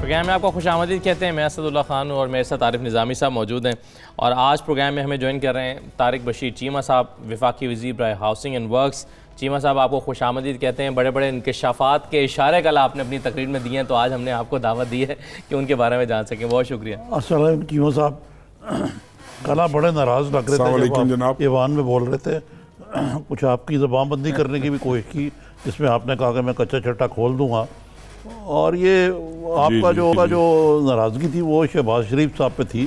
Programme में आपको खुशामदीद कहते हैं। मैं असदुल्ला खान हूँ और मेरे साथ आरिफ निज़ामी साहब मौजूद हैं। और आज प्रोग्राम में हमें ज्वाइन कर रहे हैं तारिक बशीर चीमा साहब, वफाकी वज़ीर बराए हाउसिंग एंड वर्क्स। चीमा साहब आपको खुशामदीद कहते हैं। बड़े बड़े इंकशाफात के इशारे कल आपने अपनी तकरीर में दिए हैं, तो आज हमने आपको दावत दी है कि उनके बारे में जान सकें। बहुत शुक्रिया। अस्सलाम चीमा साहब, कल आप बड़े नाराज़ लग रहे थे जनाब, ईवान में बोल रहे थे। कुछ आपकी ज़बानबंदी करने की भी कोशिश की, जिसमें आपने कहा कि मैं कच्चा चट्टा खोल दूंगा। और ये आपका जो नाराज़गी थी वो शहबाज शरीफ साहब पे थी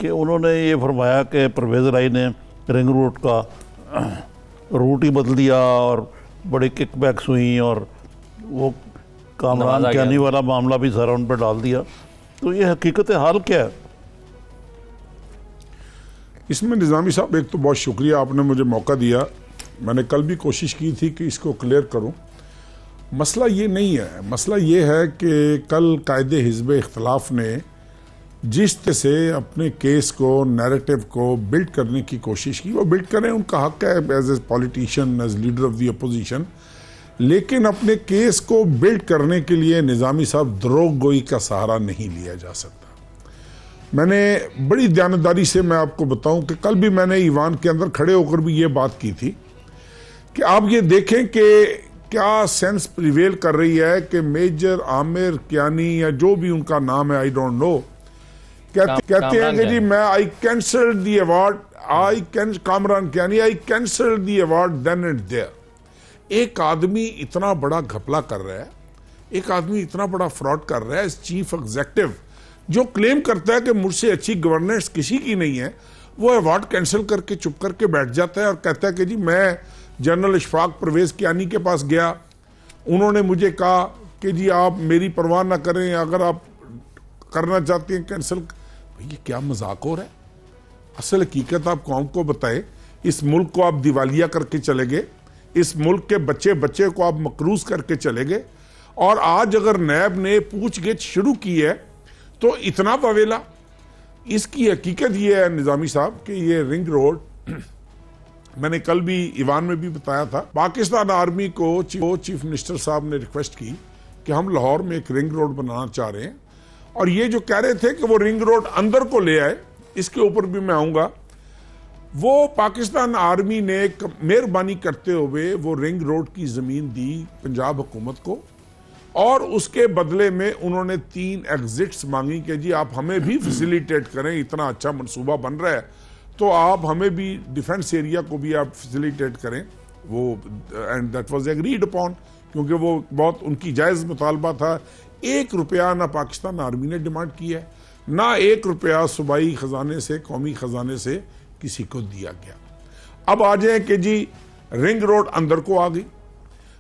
कि उन्होंने ये फरमाया कि परवेज़ राय ने रिंग रोड का रूट ही बदल दिया और बड़े किकबैक्स हुई और वो कामरान कैनी वाला मामला भी सारा उन पर डाल दिया। तो ये हकीकत हाल क्या है इसमें? निज़ामी साहब, एक तो बहुत शुक्रिया, आपने मुझे मौका दिया। मैंने कल भी कोशिश की थी कि इसको क्लियर करूं। मसला ये नहीं है, मसला ये है कि कल कायदे हिज़्ब इख्तिलाफ ने जिस तरह से अपने केस को, नैरेटिव को बिल्ड करने की कोशिश की, वो बिल्ड करें, उनका हक है as a politician, as leader of the opposition. लेकिन अपने केस को बिल्ड करने के लिए निज़ामी साहब द्रोह गोई का सहारा नहीं लिया जा सकता। मैंने बड़ी ध्यानदारी से, मैं आपको बताऊं कि कल भी मैंने ईवान के अंदर खड़े होकर भी ये बात की थी कि आप ये देखें कि क्या सेंस प्रिवेल कर रही है कि मेजर आमिर कियानी या जो भी उनका नाम है, आई डोंट नो, कहते हैं कि जी मैं I cancelled the award, Kamran Kiyani, I cancelled the award then and there. एक आदमी इतना बड़ा घपला कर रहा है, एक आदमी इतना बड़ा फ्रॉड कर रहा है, चीफ एग्जीक्यूटिव जो क्लेम करता है कि मुझसे अच्छी गवर्नेंस किसी की नहीं है, वो अवार्ड कैंसिल करके चुप करके बैठ जाता है और कहता है कि जी मैं जनरल इशफाक परवेज़ कियानी के पास गया, उन्होंने मुझे कहा कि जी आप मेरी परवाह ना करें, अगर आप करना चाहते हैं कैंसिल। ये क्या मजाक हो रहा है? असल हकीकत आप कौम को बताए। इस मुल्क को आप दिवालिया करके चले गए, इस मुल्क के बच्चे बच्चे को आप मकरूज करके चले गए, और आज अगर नैब ने पूछगिछ शुरू की है तो इतना बवेला। इसकी हकीकत ये है निज़ामी साहब कि ये रिंग रोड, मैंने कल भी ईवान में भी बताया था, पाकिस्तान आर्मी को चीफ मिनिस्टर साहब ने रिक्वेस्ट की कि हम लाहौर में एक रिंग रोड बनाना चाह रहे हैं, और ये जो कह रहे थे कि वो रिंग रोड अंदर को ले आए, इसके ऊपर भी मैं आऊंगा। वो पाकिस्तान आर्मी ने मेहरबानी करते हुए वो रिंग रोड की जमीन दी पंजाब हुकूमत को, और उसके बदले में उन्होंने 3 एग्जिट्स मांगी कि जी आप हमें भी फैसिलिटेट करें, इतना अच्छा मंसूबा बन रहा है तो आप हमें भी डिफेंस एरिया को भी आप फैसिलिटेट करें। वो and that was agreed upon, क्योंकि वो बहुत उनकी जायज़ मुतालबा था। 1 रुपया ना पाकिस्तान आर्मी ने डिमांड की है, ना 1 रुपया सूबाई खजाने से, कौमी खजाने से किसी को दिया गया। अब आ जाए कि जी रिंग रोड अंदर को आ गई।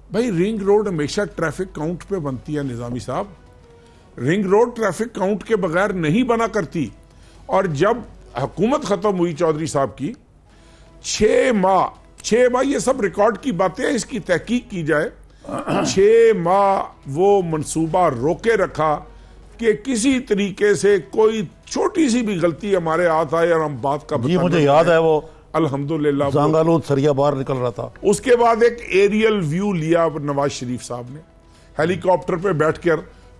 भाई रिंग रोड हमेशा ट्रैफिक काउंट पे बनती है निज़ामी साहब, रिंग रोड ट्रैफिक काउंट के बगैर नहीं बना करती। और जब हुकूमत खत्म हुई चौधरी साहब की, 6 माह ये सब रिकॉर्ड की बातें हैं, इसकी तहकीक की जाए, 6 माह वो मंसूबा रोके रखा कि किसी तरीके से कोई छोटी सी भी गलती हमारे हाथ आए और हम बात का जी मुझे याद है वो अल्हम्दुलिल्लाह जांगालूद सरिया बाहर निकल रहा था। उसके बाद एक एरियल व्यू लिया नवाज शरीफ साहब ने, हेलीकॉप्टर पे बैठकर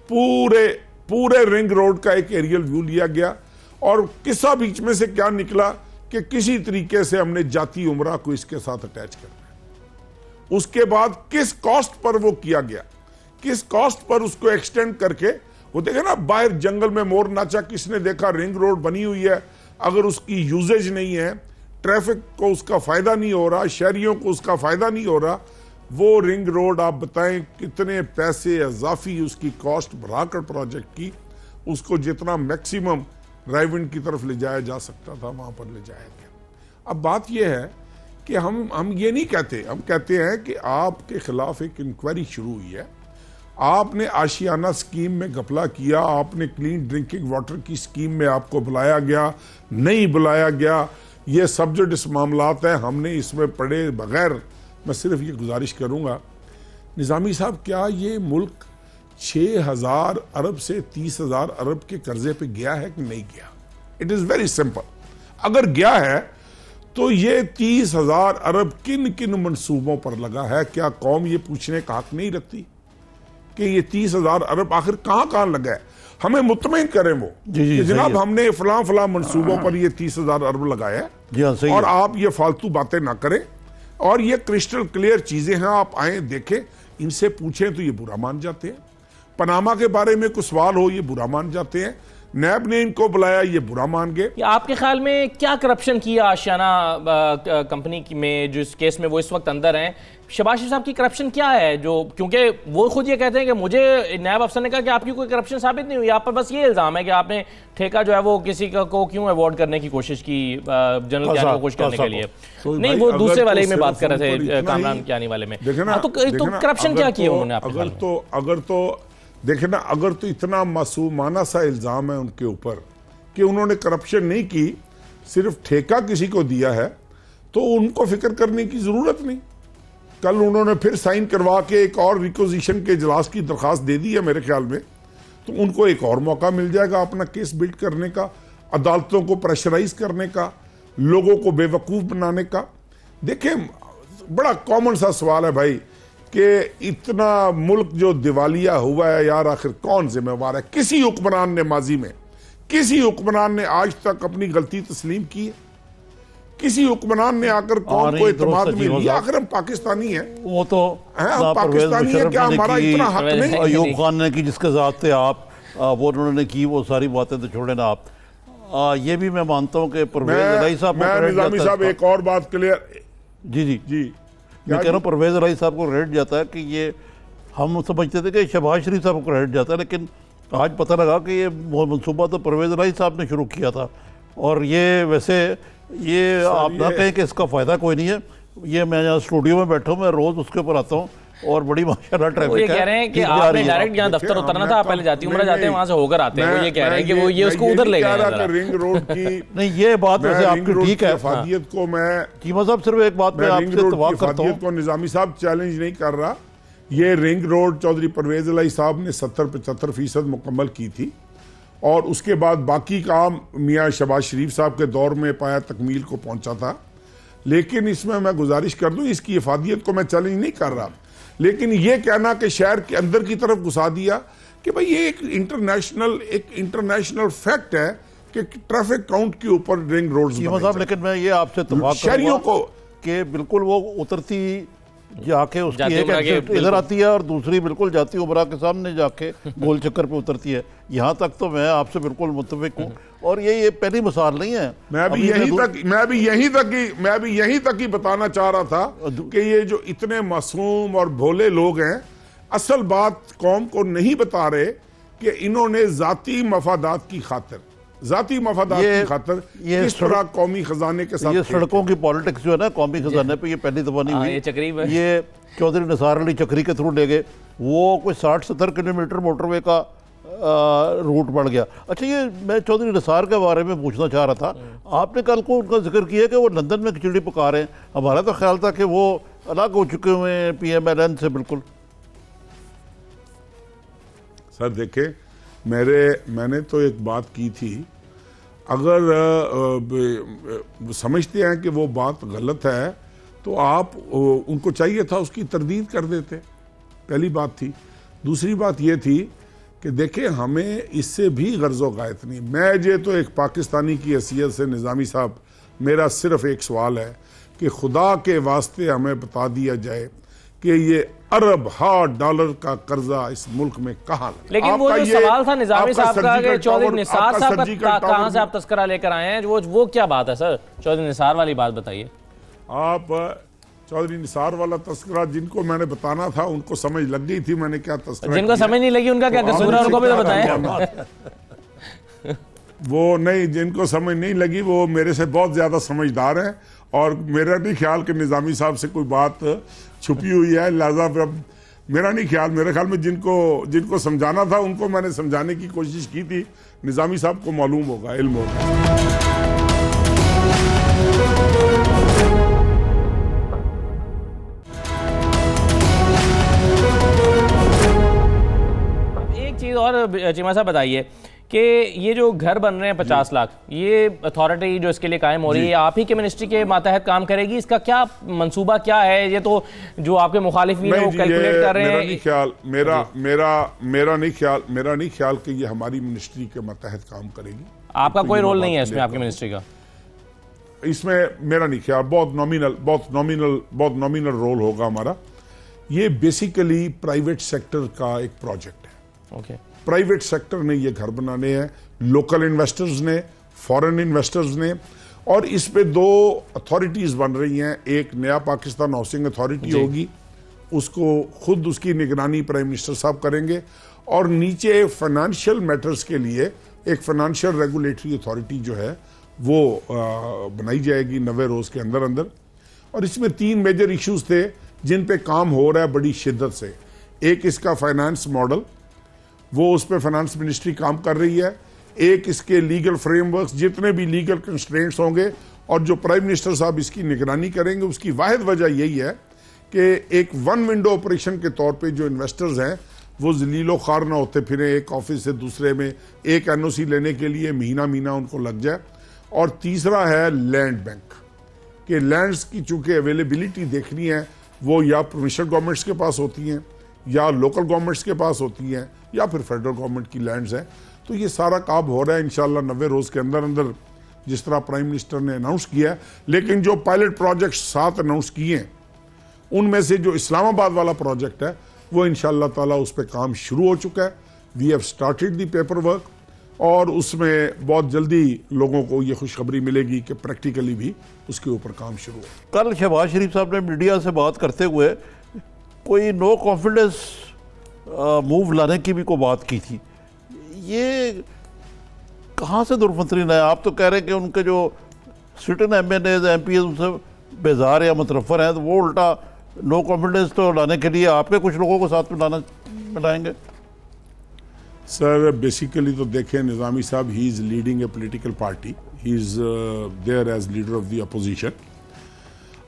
पूरे रिंग रोड का एक एरियल व्यू लिया गया, और किस्सा बीच में से क्या निकला कि किसी तरीके से हमने जाती उमरा को इसके साथ अटैच करना है। उसके बाद किस कॉस्ट पर वो किया गया, किस कॉस्ट पर उसको एक्सटेंड करके, वो देखे ना बाहर जंगल में मोर नाचा, किसने देखा रिंग रोड बनी हुई है, अगर उसकी यूजेज नहीं है, ट्रैफिक को उसका फायदा नहीं हो रहा, शहरियों को उसका फायदा नहीं हो रहा, वो रिंग रोड आप बताएं कितने पैसे इजाफी उसकी कॉस्ट बढ़ाकर प्रोजेक्ट की, उसको जितना मैक्सिमम राइविंड की तरफ ले जाया जा सकता था वहां पर ले जाया गया। अब बात यह है कि हम ये नहीं कहते, हम कहते हैं कि आपके खिलाफ एक इंक्वायरी शुरू हुई है, आपने आशियाना स्कीम में घपला किया, आपने क्लीन ड्रिंकिंग वाटर की स्कीम में आपको बुलाया गया, नहीं बुलाया गया, ये सब्जेक्ट इस मामलात है, हमने इसमें पढ़े बगैर। मैं सिर्फ ये गुजारिश करूंगा निज़ामी साहब, क्या ये मुल्क 6,000 अरब से 30,000 अरब के कर्जे पे गया है कि नहीं गया? It is very simple. अगर गया है तो ये 30,000 अरब किन किन मंसूबों पर लगा है? क्या कौम ये पूछने का हक नहीं रखती कि ये 30,000 अरब आखिर कहाँ लगा है, हमें मुतमईन करें वो कि जनाब हमने फलां मंसूबों पर ये 30,000 अरब लगाया है और आप ये फालतू बातें ना करें और ये क्रिस्टल क्लियर चीजें हैं, आप आए देखें, इनसे पूछें तो ये बुरा मान जाते हैं। पनामा के बारे में कुछ सवाल हो ये बुरा मान जाते हैं, नैब ने इनको बुलाया ये बुरा मान गए। आपके ख्याल में क्या करप्शन किया आशियाना कंपनी में, जो इस केस में वो इस वक्त अंदर हैं, शहबाज शरीफ साहब की करप्शन क्या है? जो क्योंकि वो खुद ये कहते हैं कि मुझे नायब अफसर ने कहा कि आपकी कोई करप्शन साबित नहीं हुई, आप पर बस ये इल्ज़ाम है कि आपने ठेका जो है वो किसी को क्यों अवॉर्ड करने की कोशिश की, जनरल कियानी को खुश करने के लिए। नहीं, वो दूसरे वाले में बात कर रहे थे, कामरान कियानी वाले में। तो करप्शन क्या किया उन्होंने? देखे ना, अगर तो इतना मासूमाना सा इल्ज़ाम है उनके ऊपर कि उन्होंने करप्शन नहीं की, सिर्फ ठेका किसी को दिया है, तो उनको फिक्र करने की ज़रूरत नहीं। कल उन्होंने फिर साइन करवा के एक और रिक्विजिशन के इजलास की दरख्वास्त दे दी है मेरे ख्याल में, तो उनको एक और मौका मिल जाएगा अपना केस बिल्ड करने का, अदालतों को प्रेशराइज करने का, लोगों को बेवकूफ़ बनाने का। देखें, बड़ा कॉमन सा सवाल है भाई कि इतना मुल्क जो दिवालिया हुआ है यार, आखिर कौन जिम्मेवार है? किसी हुक्मरान ने माजी में, किसी हुक्मरान ने आज तक अपनी गलती तस्लीम की है? किसी हुक्मरान ने आकर कौन को इत्मीनान में लिया? आखिर हम पाकिस्तानी हैं, वो तो हम पाकिस्तानी हैं, क्या हमारा इतना हक नहीं? अयूब खान ने की, जिसके साथ थे आप, वो उन्होंने की, वो सारी बातें तो छोड़े ना आप। ये भी मैं मानता हूँ कि परवेज इलाही साहब, निजामी साहब एक और बात क्लियर, जी मैं कह रहा हूँ, परवेज इलाही साहब को क्रेडिट जाता है कि ये हम समझते थे कि शहबाज शरीफ साहब को क्रेडिट जाता है, लेकिन आज पता लगा कि ये मनसूबा तो परवेज इलाही साहब ने शुरू किया था। और ये वैसे ये आप ना कहें कि इसका फ़ायदा कोई नहीं है। ये मैं यहाँ स्टूडियो में बैठा हूँ, मैं रोज़ उसके ऊपर आता हूँ और बड़ी माशाल्लाह ट्रैफिक है। ये कह रहे हैं कि आपने डायरेक्ट यहाँ दफ्तर उतरना था, आप पहले जाती उम्र जाते हैं, वहाँ से होकर आते हैं। वो ये कह रहे हैं कि वो ये उसको उधर ले गए। रिंग रोड की नहीं, ये बात वैसे आपकी ठीक है। इफादियत को मैं चीमा साहब सिर्फ एक बात में आपसे इत्तेफाक करता हूँ, को निजामी साहब चैलेंज नहीं कर रहा। ये रिंग रोड चौधरी परवेज इलाही साहब ने 70-75% मुकम्मल की थी और उसके बाद बाकी काम मियाँ शहबाज शरीफ साहब के दौर में पाया तकमील को पहुंचा था। लेकिन इसमें मैं गुजारिश कर दूं, इसकी इफादियत को मैं चैलेंज नहीं कर रहा, लेकिन ये कहना कि शहर के अंदर की तरफ घुसा दिया कि भाई ये एक इंटरनेशनल फैक्ट है कि ट्रैफिक काउंट के ऊपर रिंग रोड्स साहब। लेकिन मैं ये आपसे इत्तेफाक शहरियों को कि बिल्कुल वो उतरती जाके उसकी एक एग्जिट इधर आती है और दूसरी बिल्कुल जाती उमरा के सामने जाके गोल चक्कर पे उतरती है। यहाँ तक तो मैं आपसे बिल्कुल मुत्तफिक हूँ और ये पहली मिसाल नहीं है। मैं भी यहीं तक ही बताना चाह रहा था कि ये जो इतने मासूम और भोले लोग हैं, असल बात कौम को नहीं बता रहे कि इन्होंने जाती मफादात की खातिर किस तरह कौमी खजाने के साथ, ये सड़कों की पॉलिटिक्स जो है ना कौमी खजाने पे, ये पहली दफा नहीं हुई। ये चौधरी निसार अली चक्री के थ्रू ले गए, वो कोई 60-70 किलोमीटर मोटरवे का रूट बढ़ गया। अच्छा, ये मैं चौधरी निसार के बारे में पूछना चाह रहा था, आपने कल को उनका जिक्र किया कि वो लंदन में खिचड़ी पका रहे हैं। हमारा तो ख्याल था कि वो अलग हो चुके हुए हैं PMLN से। बिल्कुल सर देखे, मैंने तो एक बात की थी, अगर समझते हैं कि वो बात गलत है तो आप उनको चाहिए था उसकी तरदीद कर देते, पहली बात थी। दूसरी बात ये थी कि देखें, हमें इससे भी गर्ज़ो गायत नहीं। मैं ये तो एक पाकिस्तानी की हैसियत से निज़ामी साहब, मेरा सिर्फ एक सवाल है कि खुदा के वास्ते हमें बता दिया जाए कि ये $1 अरब का कर्जा इस मुल्क में कहाँ लगा। लेकिन वो जो सवाल था निजामी साहब का कि चौधरी निसार साहब का कहाँ से आप तस्करा लेकर आए हैं, वो क्या बात है सर? चौधरी निसार वाली बात बताइए। आप चौधरी निसार वाला तस्करा जिनको मैंने बताना था उनको समझ लग गई थी मैंने क्या तस्करा, जिनको समझ नहीं लगी उनका क्या कसूर है, उनको भी तो बताएं। वो नहीं, जिनको समझ नहीं लगी वो मेरे से बहुत ज्यादा समझदार हैं और मेरा नहीं ख्याल कि निजामी साहब से कोई बात छुपी हुई है। लिहाजा मेरा नहीं ख्याल, मेरे ख्याल में जिनको समझाना था उनको मैंने समझाने की कोशिश की थी। निजामी साहब को मालूम होगा, इल्म होगा। और चीमा साहब बताइए कि ये जो घर बन रहे हैं 50 लाख, ये अथॉरिटी जो इसके लिए कायम हो रही है आप ही के मिनिस्ट्री के मातहत काम करेगी, इसका क्या मंसूबा क्या है? ये तो जो आपके मुखालिफिन है वो कैलकुलेट कर रहे हैं। मेरा नहीं ख्याल कि ये हमारी मिनिस्ट्री के मातहत काम करेगी। आपका कोई रोल नहीं है इसमें, आपकी मिनिस्ट्री का? इसमें मेरा नहीं ख्याल, बहुत नॉमिनल रोल होगा हमारा। ये बेसिकली प्राइवेट सेक्टर का एक प्रोजेक्ट है। ओके। प्राइवेट सेक्टर ने ये घर बनाने हैं, लोकल इन्वेस्टर्स ने, फॉरेन इन्वेस्टर्स ने, और इस पे दो अथॉरिटीज बन रही हैं। एक नया पाकिस्तान हाउसिंग अथॉरिटी होगी, उसको खुद उसकी निगरानी प्राइम मिनिस्टर साहब करेंगे, और नीचे फाइनेंशियल मैटर्स के लिए एक फाइनेंशियल रेगुलेटरी अथॉरिटी जो है वो बनाई जाएगी 90 रोज के अंदर अंदर। और इसमें 3 मेजर इश्यूज थे जिन पे काम हो रहा है बड़ी शिद्दत से। एक इसका फाइनेंस मॉडल, वो उस पर फाइनेंस मिनिस्ट्री काम कर रही है। एक इसके लीगल फ्रेमवर्क, जितने भी लीगल कंस्ट्रेंट्स होंगे और जो प्राइम मिनिस्टर साहब इसकी निगरानी करेंगे। उसकी वाहिद वजह यही है कि एक वन विंडो ऑपरेशन के तौर पे जो इन्वेस्टर्स हैं वो जलीलो खार ना होते फिरे एक ऑफिस से दूसरे में, एक एनओसी लेने के लिए महीना उनको लग जाए। और तीसरा है लैंड बैंक, कि लैंड्स की चूंकि अवेलेबिलिटी देखनी है, वो या प्रोविंशियल गवर्नमेंट्स के पास होती हैं, या लोकल गवर्नमेंट्स के पास होती हैं, या फिर फेडरल गवर्नमेंट की लैंड्स हैं। तो ये सारा काम हो रहा है इंशाल्लाह 90 रोज के अंदर अंदर, जिस तरह प्राइम मिनिस्टर ने अनाउंस किया है। लेकिन जो पायलट प्रोजेक्ट 7 अनाउंस किए हैं, उनमें से जो इस्लामाबाद वाला प्रोजेक्ट है वो इंशाल्लाह ताला उस पर काम शुरू हो चुका है। We have started the paper work, और उसमें बहुत जल्दी लोगों को ये खुशखबरी मिलेगी कि प्रैक्टिकली भी उसके ऊपर काम शुरू हो। कल शहबाज शरीफ साहब ने मीडिया से बात करते हुए कोई नो कॉन्फिडेंस मूव लाने की भी कोई बात की थी। ये कहाँ से दुर्फंतरीन है? आप तो कह रहे हैं कि उनके जो सिटिंग MNAs MPs उनसे बेजार या मुतरफर हैं, तो वो उल्टा नो कॉन्फिडेंस तो लाने के लिए आपके कुछ लोगों को साथ मिलाएंगे। सर बेसिकली तो देखें, निज़ामी साहब he is leading a political party, he is there as leader of the opposition.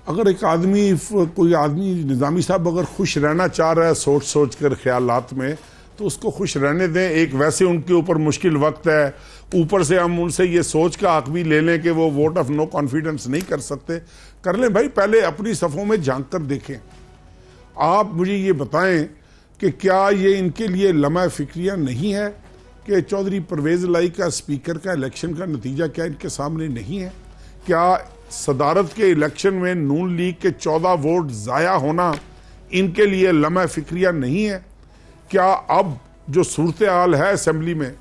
अगर एक आदमी, कोई आदमी, निज़ामी साहब अगर खुश रहना चाह रहा है सोच कर ख्यालात में, तो उसको खुश रहने दें। एक वैसे उनके ऊपर मुश्किल वक्त है, ऊपर से हम उनसे ये सोच का हक भी ले लें कि वो वोट ऑफ नो कॉन्फिडेंस नहीं कर सकते। कर लें भाई, पहले अपनी सफ़ों में झांक कर देखें। आप मुझे ये बताएं कि क्या ये इनके लिए लम्हा फिक्रिया नहीं है कि चौधरी परवेज़ लाई का स्पीकर का इलेक्शन का नतीजा क्या इनके सामने नहीं है? क्या सदारत के इलेक्शन में नून लीग के 14 वोट ज़ाया होना इनके लिए लम्हा फिक्रिया नहीं है? क्या अब जो सूरत हाल है असेंबली में,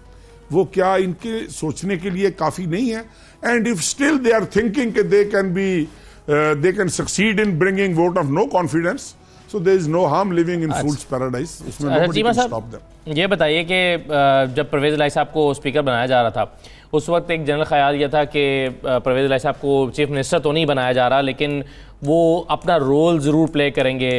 वो क्या इनके सोचने के लिए काफ़ी नहीं है? And if still they are thinking कि they can succeed in bringing vote of no confidence, so there is no harm living in fool's paradise. उसमें nobody can stop them. ये बताइए कि जब परवेज़ इलाही साहब को स्पीकर बनाया जा रहा था, उस वक्त एक जनरल ख्याल ये था कि परवेज़ इलाही साहब को चीफ मिनिस्टर तो नहीं बनाया जा रहा, लेकिन वो अपना रोल ज़रूर प्ले करेंगे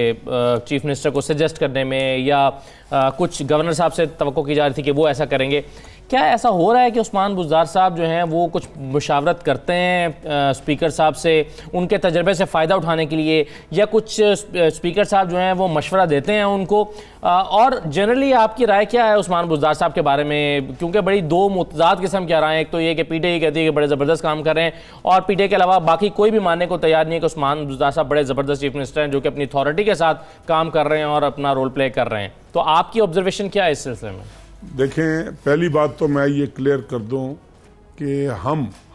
चीफ मिनिस्टर को सजेस्ट करने में, या कुछ गवर्नर साहब से तवक्को की जा रही थी कि वो ऐसा करेंगे। क्या ऐसा हो रहा है कि उस्मान बुज़दार साहब जो हैं वो कुछ मुशावरत करते हैं स्पीकर साहब से, उनके तजर्बे से फ़ायदा उठाने के लिए, या कुछ स्पीकर साहब जो हैं वो मशवरा देते हैं उनको? और जनरली आपकी राय क्या है उस्मान बुज़दार साहब के बारे में? क्योंकि बड़ी दो मुतज़ाद किस्म की राय है। एक तो ये कि PTI कहती है कि बड़े ज़बरदस्त काम कर रहे हैं, और PTI के अलावा बाकी कोई भी मानने को तैयार नहीं है कि उस्मान बुज़दार साहब बड़े ज़बरदस्त चीफ मिनिस्टर हैं जो कि अपनी अथॉरिटी के साथ काम कर रहे हैं और अपना रोल प्ले कर रहे हैं। तो आपकी ऑब्जर्वेशन क्या है इस सिलसिले में? देखें, पहली बात तो मैं ये क्लियर कर दूं कि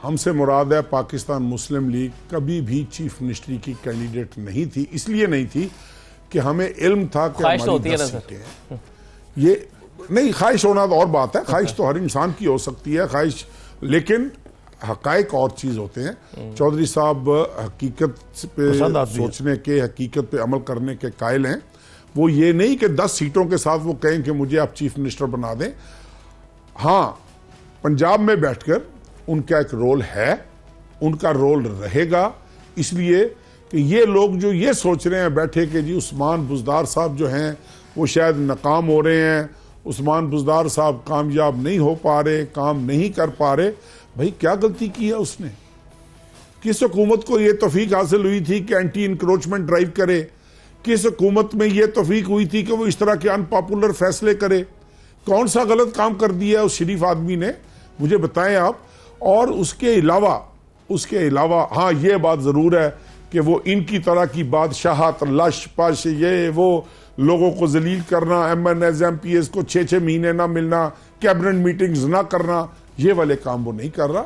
हमसे मुराद है पाकिस्तान मुस्लिम लीग कभी भी चीफ मिनिस्ट्री की कैंडिडेट नहीं थी। इसलिए नहीं थी कि हमें इल्म था कि हमारी 10 सीटें हैं। ये नहीं, ख्वाहिश होना तो और बात है, ख्वाहिश तो हर इंसान की हो सकती है ख्वाहिश, लेकिन हकायक और चीज़ होते हैं। चौधरी साहब हकीकत पे सोचने के, हकीकत पे अमल करने के कायल हैं। वो ये नहीं कि 10 सीटों के साथ वो कहें कि मुझे आप चीफ मिनिस्टर बना दें। हाँ, पंजाब में बैठकर उनका एक रोल है, उनका रोल रहेगा, इसलिए कि ये लोग जो ये सोच रहे हैं बैठे कि जी उस्मान बुज़दार साहब जो हैं वो शायद नाकाम हो रहे हैं, उस्मान बुज़दार साहब कामयाब नहीं हो पा रहे, काम नहीं कर पा रहे। भाई क्या गलती की है उसने? किस हुकूमत को ये तौफीक हासिल हुई थी कि एंटी इंक्रोचमेंट ड्राइव करे? किस हुकूमत में ये तौफीक हुई थी कि वो इस तरह के अनपॉपुलर फैसले करे? कौन सा गलत काम कर दिया उस शरीफ आदमी ने, मुझे बताएं आप। और उसके अलावा हाँ ये बात ज़रूर है कि वो इनकी तरह की बादशाहत, लश पश, ये वो लोगों को जलील करना, MNS MPS को 6-6 महीने ना मिलना, कैबिनेट मीटिंग्स ना करना, ये वाले काम वो नहीं कर रहा।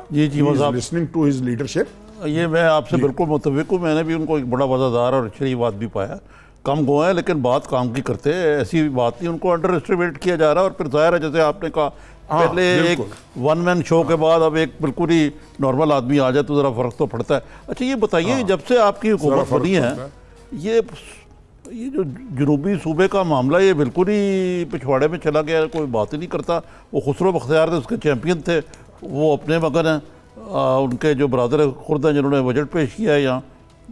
Listening to his leadership. ये मैं आपसे बिल्कुल मुतफिक हूँ। मैंने भी उनको एक बड़ा वज़ादार और शरीफ आदमी पाया। कम गो है लेकिन बात काम की करते हैं, ऐसी बात नहीं उनको अंडर एस्टिमेट किया जा रहा है। और फिर जाहिर है जैसे आपने कहा पहले एक वन मैन शो के बाद अब एक बिल्कुल ही नॉर्मल आदमी आ जाए तो ज़रा फ़र्क तो पड़ता है। अच्छा ये बताइए, जब से आपकी हुकूमत बनी है ये जो जनूबी सूबे का मामला ये बिल्कुल ही पिछवाड़े में चला गया, कोई बात ही नहीं करता। वो खुसरो बख्तियार थे, उसके चैम्पियन थे, वो अपने मगन हैं। उनके जो बरदर खुर्द हैं जिन्होंने बजट पेश किया है यहाँ,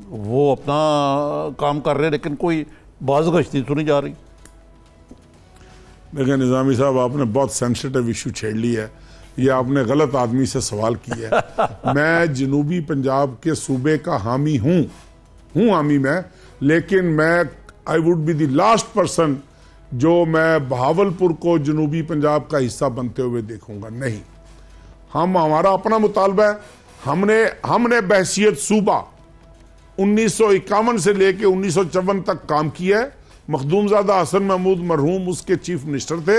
वो अपना काम कर रहे हैं, लेकिन कोई बाज़गश्त नहीं सुनी जा रही। देखिए निज़ामी साहब, आपने बहुत सेंसिटिव इशू छेड़ लिया है। ये आपने गलत आदमी से सवाल किया है। मैं जनूबी पंजाब के सूबे का हामी हूँ हामी मैं, लेकिन मैं I would be the last person जो मैं बहावलपुर को जनूबी पंजाब का हिस्सा बनते हुए देखूंगा। नहीं, हमारा अपना मुतालबा है। हमने बहसियत सूबा 1951 से लेके 1954 तक काम किया है। मखदूमजादा हसन महमूद मरहूम उसके चीफ मिनिस्टर थे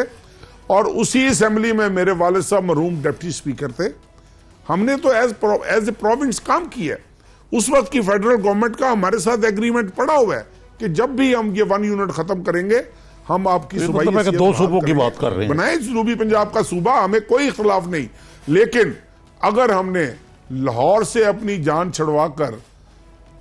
और उसी असेंबली में मेरे वालिद साहब मरहूम डिप्टी स्पीकर थे। हमने तो एज ए प्रोविंस काम किया है। उस वक्त की फेडरल गवर्नमेंट का हमारे साथ एग्रीमेंट पड़ा हुआ है कि जब भी हम ये 1 यूनिट खत्म करेंगे हम आपकी सूबाई मतलब 2 सूबों की बात कर रहे हैं। बनाए जनूबी पंजाब का सूबा, हमें कोई इख्तलाफ नहीं। लेकिन अगर हमने लाहौर से अपनी जान छुड़वा कर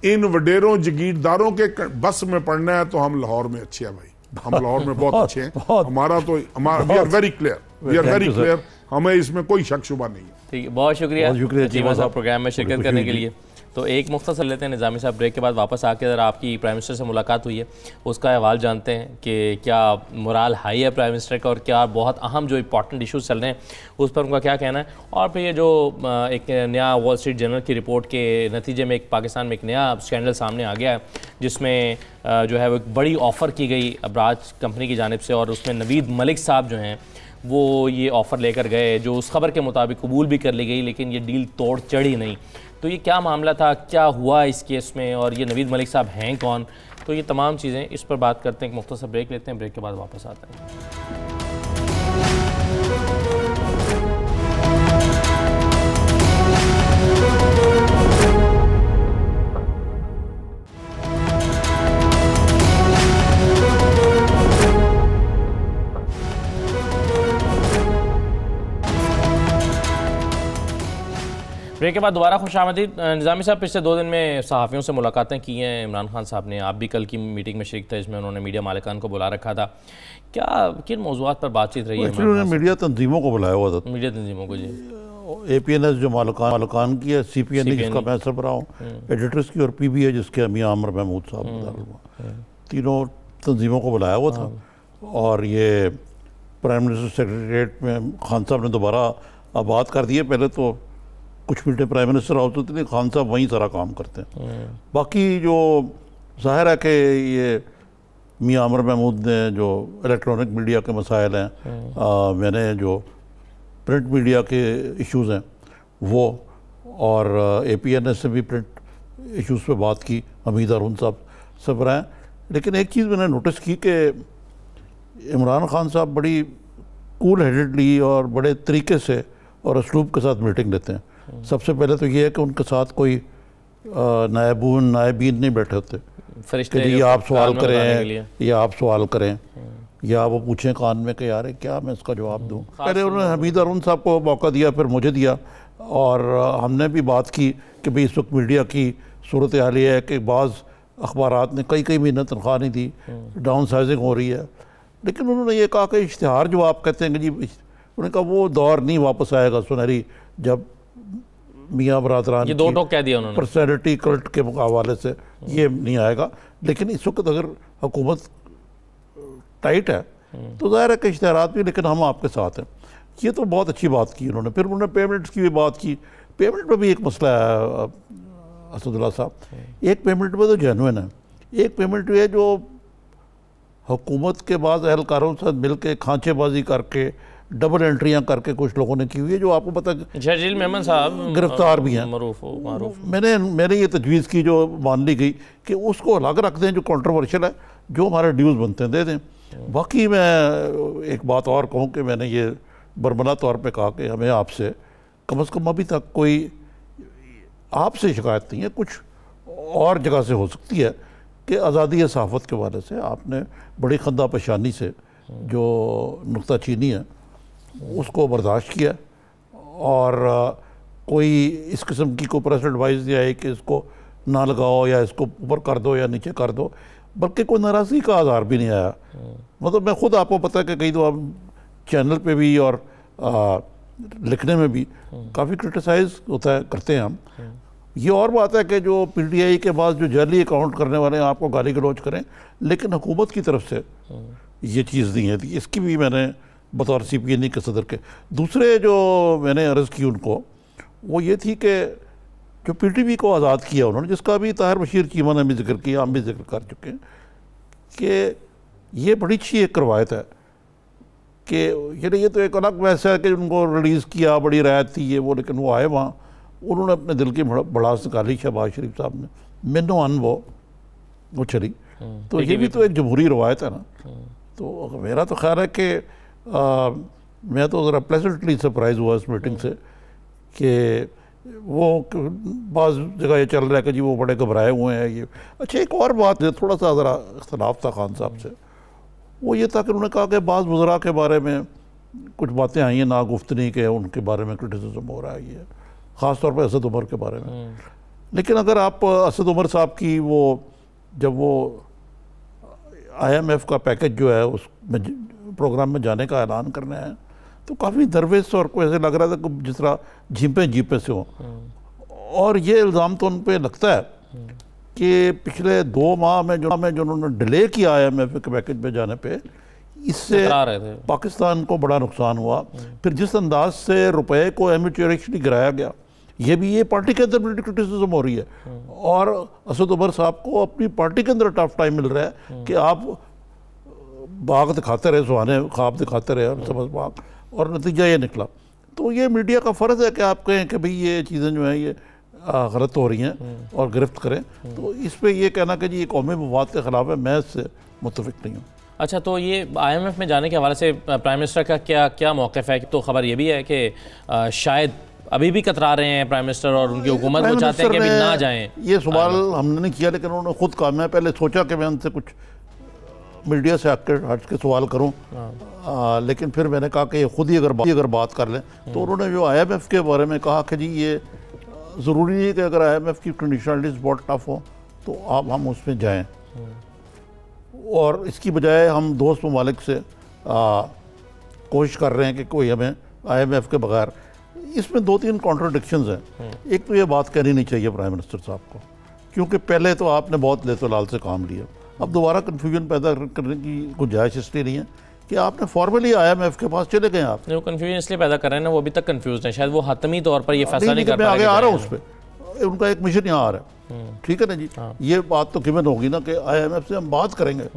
इन वडेरों जगीरदारों के बस में पड़ना है तो हम लाहौर में अच्छे हैं भाई। हम लाहौर में बहुत अच्छे हैं। हमारा तो वी आर वेरी क्लियर, हमें इसमें कोई शक शुबा नहीं है। ठीक है, बहुत शुक्रिया चीमा साहब प्रोग्राम में शिरकत करने के लिए। तो एक मुख्तसर लेते हैं निज़ामी साहब, ब्रेक के बाद वापस आके ज़रा आपकी प्राइम मिनिस्टर से मुलाकात हुई है उसका अहवाल जानते हैं कि क्या मोराल हाई है प्राइम मिनिस्टर का और क्या बहुत अहम जो इंपॉर्टेंट इशूज़ चल रहे हैं उस पर उनका क्या कहना है। और फिर ये जो एक नया वॉल स्ट्रीट जर्नल की रिपोर्ट के नतीजे में पाकिस्तान में एक नया स्कैंडल सामने आ गया है जिसमें जो है वो एक बड़ी ऑफ़र की गई अबराज कंपनी की जानिब से और उसमें नवीद मलिक साहब जो हैं वो ये ऑफ़र लेकर गए जो उस खबर के मुताबिक कबूल भी कर ली गई, लेकिन ये डील तोड़ चढ़ी नहीं। तो ये क्या मामला था, क्या हुआ इस केस में और ये नवीद मलिक साहब हैं कौन, तो ये तमाम चीज़ें इस पर बात करते हैं। एक मुख्तसर ब्रेक लेते हैं, ब्रेक के बाद वापस आते हैं। ब्रेक के बाद दोबारा खुशामदीद। निज़ामी साहब, पिछले 2 दिन में सहाफ़ियों से मुलाकातें की हैं इमरान खान साहब ने, आप भी कल की मीटिंग में शरीक थे जिसमें उन्होंने मीडिया मालिकान को बुला रखा था। क्या किन मौज़ूआत पर बातचीत रही है? उन्होंने मीडिया तंजीमों को बुलाया हुआ था। मीडिया तंजीमों को, जी। APNS जो मालिकान की है, CPN जिसका मैं सरबराह हूँ, एडिटर्स की, और PBA जिसके मियां आमिर महमूद साहब, तीनों तंजीमों को बुलाया हुआ था। और ये प्राइम मिनिस्टर सेक्रेटरीट में खान साहब ने दोबारा बात कर दी है। पहले तो कुछ मिनटें प्राइम मिनिस्टर हाउस होती थी, खान साहब वहीं सारा काम करते हैं। बाकी जो जाहिर है कि ये मियां आमिर महमूद ने जो इलेक्ट्रॉनिक मीडिया के मसाइल हैं, मैंने जो प्रिंट मीडिया के इश्यूज़ हैं वो, और APNS से भी प्रिंट इश्यूज़ पे बात की, हमीद अरुण साहब सब रहे। लेकिन एक चीज़ मैंने नोटिस की कि इमरान खान साहब बड़ी कूल हेडेडली और बड़े तरीके से और असलूब के साथ मीटिंग लेते हैं। सबसे पहले तो ये है कि उनके साथ कोई नायबीन नहीं बैठे होते कि जी आप सवाल करें या आप सवाल करें या वो पूछें कान में कि यार क्या मैं इसका जवाब दूं। पहले उन्होंने हमीद अरुण साहब को मौका दिया, फिर मुझे दिया, और हमने भी बात की कि भाई इस वक्त मीडिया की सूरत हाल ये है कि बाज़ अखबारात ने कई महीने तनख्वाह नहीं दी, डाउन साइजिंग हो रही है। लेकिन उन्होंने ये कहा कि इश्तिहार जो आप कहते हैं कि जी, उन्होंने कहा वो दौर नहीं वापस आएगा सुनहरी जब मियाँ बरादरान ये 2 टोक कह दिया उन्होंने पर्सनैलिटी कल्ट के हवाले से, ये नहीं आएगा। लेकिन इस वक्त अगर हुकूमत टाइट है तो ज़ाहिर है कि इश्तिहारात भी, लेकिन हम आपके साथ हैं। ये तो बहुत अच्छी बात की उन्होंने। फिर उन्होंने पेमेंट्स की भी बात की। पेमेंट में भी एक मसला है असदुल्ला साहब, एक पेमेंट में तो जेन्युइन है, एक पेमेंट है जो हुकूमत के बाद एहलकारों से मिल के खांचेबाजी करके डबल एंट्रियां करके कुछ लोगों ने की हुई है, जो आपको पता है शर्जील मेमन साहब गिरफ्तार भी हैं। मारूफ मैंने ये तजवीज़ की जो मान ली गई कि उसको अलग रख दें, जो कंट्रोवर्शियल है, जो हमारे ड्यूज़ बनते हैं दे दें। बाकी मैं एक बात और कहूँ कि मैंने ये बरमला तौर पे कहा कि हमें आपसे कम से कम अभी तक कोई आपसे शिकायत नहीं है, कुछ और जगह से हो सकती है कि आज़ादी सहाफ़त के वाले से आपने बड़ी खंदा पेशानी से जो नुक्ताचीनी है उसको बर्दाश्त किया, और कोई इस किस्म की कोई प्रेस एडवाइस दिया है कि इसको ना लगाओ या इसको ऊपर कर दो या नीचे कर दो, बल्कि कोई नाराज़गी का आधार भी नहीं आया। मतलब मैं खुद, आपको पता है कि कई तो आप चैनल पे भी और लिखने में भी काफ़ी क्रिटिसाइज़ होता है, करते हैं हम। ये और बात है कि जो पीटीआई के पास जो जाली अकाउंट करने वाले हैं आपको गाली गलौज करें, लेकिन हुकूमत की तरफ से ये चीज़ नहीं है। इसकी भी मैंने बतौर CPNE के सदर के दूसरे जो मैंने अर्ज़ की उनको, वो ये थी कि जो PTV को आज़ाद किया उन्होंने, जिसका भी ताहिर बशीर चीमा ने भी जिक्र किया, हम भी जिक्र कर चुके हैं कि ये बड़ी अच्छी एक रवायत है कि ये तो एक अलग वैसा है कि उनको रिलीज़ किया, बड़ी रायत थी ये वो, लेकिन वो आए वहाँ, उन्होंने अपने दिल की भड़ास निकाली शहबाज शरीफ साहब ने, मैनो अन वो चली। तो ये भी तो एक जमहूरी रवायत है ना। तो मेरा तो ख्याल है कि मैं तो ज़रा प्लेजेंटली सरप्राइज़ हुआ इस मीटिंग से कि वो बाज़ जगह ये चल रहा है कि जी वो बड़े घबराए हुए हैं ये। अच्छा, एक और बात है, थोड़ा सा ज़रा इख्तलाफ था खान साहब से, वो ये था कि उन्होंने कहा कि बाज़ वज़रा के बारे में कुछ बातें आई हैं नागुफ्तनी के, उनके बारे में क्रिटिसिज्म हो रहा है ये, ख़ास तौर पर असद उमर के बारे में। लेकिन अगर आप असद उमर साहब की वो जब वो IMF का पैकेज जो है उस प्रोग्राम में जाने का ऐलान करने आए, तो काफ़ी दरवेश और को ऐसे लग रहा था कि जिस तरह झींपे से हो। और ये इल्ज़ाम तो उन पर लगता है कि पिछले 2 माह में जो उन्होंने डिले किया IMF के पैकेज में जाने पे, इससे पाकिस्तान को बड़ा नुकसान हुआ। फिर जिस अंदाज से रुपए को एमेच्योरिशली गिराया गया, ये भी ये पार्टी के अंदर बड़ी क्रिटिसिज्म हो रही है, और असद उमर साहब को अपनी पार्टी के अंदर टफ टाइम मिल रहा है कि आप बाग दिखाते रहे, सुहाने ख्वाब दिखाते रहे और समझ बाग, और नतीजा ये निकला। तो ये मीडिया का फ़र्ज़ है कि आप कहें कि भाई ये चीज़ें जो हैं ये गलत हो रही हैं और गिरफ्त करें। तो इस पर यह कहना कि जी ये कौमी मफाद के ख़िलाफ़ है, मैं इससे मुत्तफ़िक़ नहीं हूँ। अच्छा, तो ये IMF में जाने के हवाले से प्राइम मिनिस्टर का क्या मौक़िफ़ है? तो ख़बर ये भी है कि शायद अभी भी कतरा रहे हैं प्राइम मिनिस्टर और उनकी हुकूमत, वो चाहते हैं कि अभी ना जाएं। ये सवाल हमने नहीं किया, लेकिन उन्होंने खुद कहा। मैं पहले सोचा कि मैं उनसे कुछ मीडिया से हट के सवाल करूं, लेकिन फिर मैंने कहा कि खुद ही अगर बात कर लें, तो उन्होंने जो IMF के बारे में कहा कि जी ये ज़रूरी नहीं है कि अगर IMF की कंडीशनलिटीज़ बहुत टफ हो तो हम उसमें जाएं, और इसकी बजाय हम दोस्त ममालिक से कोशिश कर रहे हैं कि कोई हमें IMF के बगैर। इसमें 2-3 कॉन्ट्रडिक्शंस हैं। एक तो ये बात कहनी नहीं चाहिए प्राइम मिनिस्टर साहब को, क्योंकि पहले तो आपने बहुत लेतोलाल से काम लिया, अब दोबारा कन्फ्यूजन पैदा करने की गुंजाइश इसलिए नहीं है कि आपने फॉर्मली IMF के पास चले गए। आप वो कन्फ्यूजन इसलिए पैदा कर रहे हैं ना, वो अभी तक कन्फ्यूज है, शायद वो हतमी तौर पर ये फैसला नहीं कर पा रहे। आगे आ रहा हूँ उस पर, उनका एक मिशन यहाँ आ रहा है, ठीक है ना जी। ये बात तो गिवन होगी ना कि IMF से हम बात करेंगे।